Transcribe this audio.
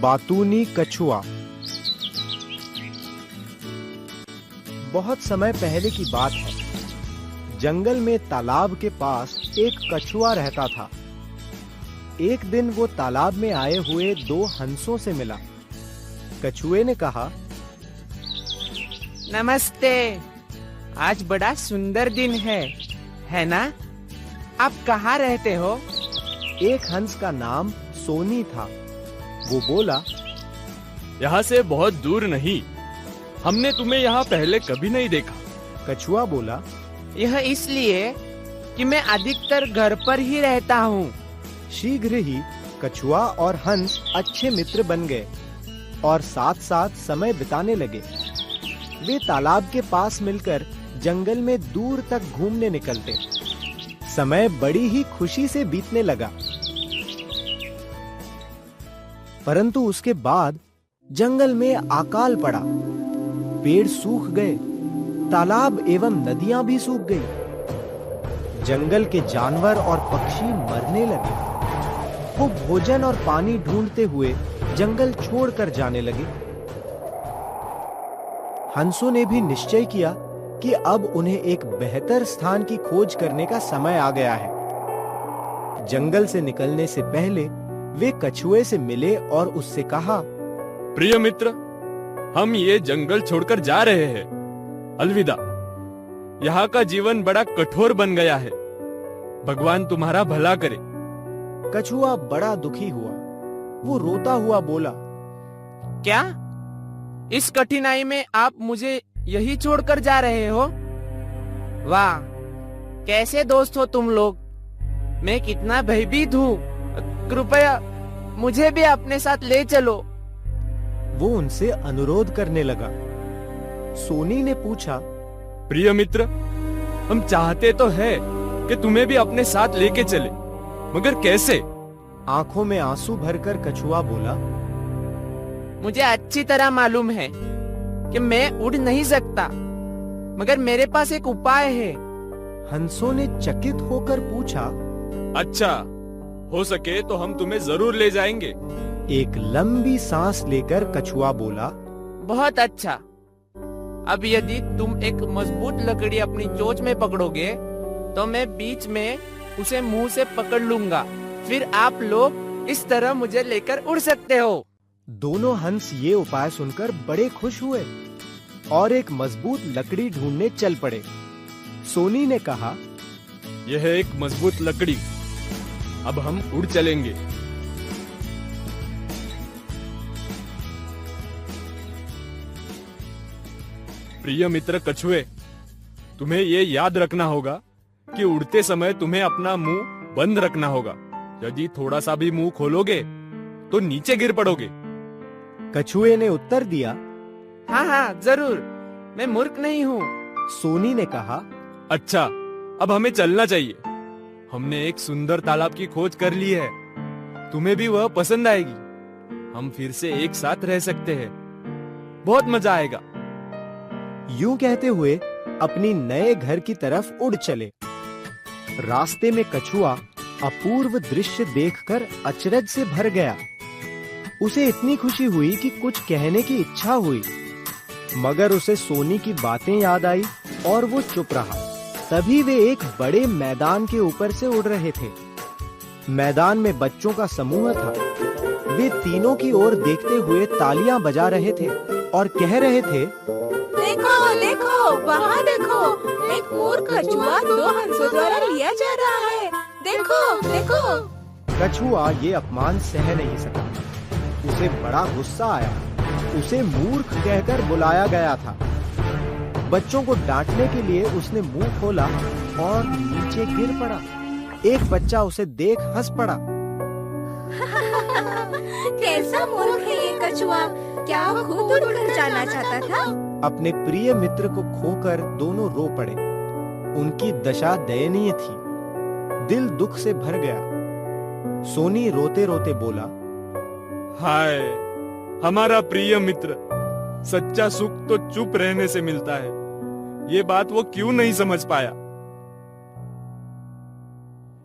बातूनी कछुआ। बहुत समय पहले की बात है। जंगल में तालाब के पास एक कछुआ रहता था। एक दिन वो तालाब में आए हुए दो हंसों से मिला। कछुए ने कहा, नमस्ते, आज बड़ा सुंदर दिन है ना? आप कहाँ रहते हो? एक हंस का नाम सोनी था। वो बोला, यहाँ से बहुत दूर नहीं, हमने तुम्हें यहाँ पहले कभी नहीं देखा। कछुआ बोला, यह इसलिए कि मैं अधिकतर घर पर ही रहता हूँ। शीघ्र ही कछुआ और हंस अच्छे मित्र बन गए और साथ साथ समय बिताने लगे। वे तालाब के पास मिलकर जंगल में दूर तक घूमने निकलते। समय बड़ी ही खुशी से बीतने लगा। परंतु उसके बाद जंगल में अकाल पड़ा। पेड़ सूख गए, तालाब एवं नदियां भी सूख गई। जंगल के जानवर और पक्षी मरने लगे। वो भोजन और पानी ढूंढते हुए जंगल छोड़कर जाने लगे। हंसों ने भी निश्चय किया कि अब उन्हें एक बेहतर स्थान की खोज करने का समय आ गया है। जंगल से निकलने से पहले वे कछुए से मिले और उससे कहा, प्रिय मित्र, हम ये जंगल छोड़कर जा रहे हैं। अलविदा। यहाँ का जीवन बड़ा कठोर बन गया है। भगवान तुम्हारा भला करे। कछुआ बड़ा दुखी हुआ। वो रोता हुआ बोला, क्या? इस कठिनाई में आप मुझे यही छोड़कर जा रहे हो? वाह, कैसे दोस्त हो तुम लोग। मैं कितना भयभीत हूँ। कृपया मुझे भी अपने साथ ले चलो। वो उनसे अनुरोध करने लगा। सोनी ने पूछा, प्रिय मित्र, हम चाहते तो है कि तुम्हें भी अपने साथ लेके चले, मगर कैसे? आंखों में आंसू भरकर कछुआ बोला, मुझे अच्छी तरह मालूम है कि मैं उड़ नहीं सकता, मगर मेरे पास एक उपाय है। हंसों ने चकित होकर पूछा, अच्छा, हो सके तो हम तुम्हें जरूर ले जाएंगे। एक लंबी सांस लेकर कछुआ बोला, बहुत अच्छा। अब यदि तुम एक मजबूत लकड़ी अपनी चोंच में पकड़ोगे तो मैं बीच में उसे मुंह से पकड़ लूंगा। फिर आप लोग इस तरह मुझे लेकर उड़ सकते हो। दोनों हंस ये उपाय सुनकर बड़े खुश हुए और एक मजबूत लकड़ी ढूंढने चल पड़े। सोनी ने कहा, यह है एक मजबूत लकड़ी, अब हम उड़ चलेंगे। प्रिय मित्र कछुए, तुम्हें ये याद रखना होगा कि उड़ते समय तुम्हें अपना मुंह बंद रखना होगा। यदि थोड़ा सा भी मुंह खोलोगे तो नीचे गिर पड़ोगे। कछुए ने उत्तर दिया, हाँ हाँ जरूर, मैं मूर्ख नहीं हूँ। सोनी ने कहा, अच्छा, अब हमें चलना चाहिए। हमने एक सुंदर तालाब की खोज कर ली है। तुम्हें भी वह पसंद आएगी। हम फिर से एक साथ रह सकते हैं। बहुत मजा आएगा। यूं कहते हुए अपनी नए घर की तरफ उड़ चले। रास्ते में कछुआ अपूर्व दृश्य देखकर अचरज से भर गया। उसे इतनी खुशी हुई कि कुछ कहने की इच्छा हुई, मगर उसे सोनी की बातें याद आई और वो चुप रहा। तभी वे एक बड़े मैदान के ऊपर से उड़ रहे थे। मैदान में बच्चों का समूह था। वे तीनों की ओर देखते हुए तालियां बजा रहे थे और कह रहे थे, देखो देखो, वहाँ देखो, एक मूर्ख कछुआ दो हंसों द्वारा लिया जा रहा है। देखो देखो। कछुआ ये अपमान सह नहीं सका। उसे बड़ा गुस्सा आया। उसे मूर्ख कहकर बुलाया गया था। बच्चों को डांटने के लिए उसने मुंह खोला और नीचे गिर पड़ा। एक बच्चा उसे देख हंस पड़ा। कैसा मूर्ख है ये कछुआ, क्या वो खुद उड़कर जाना चाहता था? अपने प्रिय मित्र को खोकर दोनों रो पड़े। उनकी दशा दयनीय थी। दिल दुख से भर गया। सोनी रोते रोते बोला, हाय, हमारा प्रिय मित्र, सच्चा सुख तो चुप रहने से मिलता है। ये बात वो क्यों नहीं समझ पाया।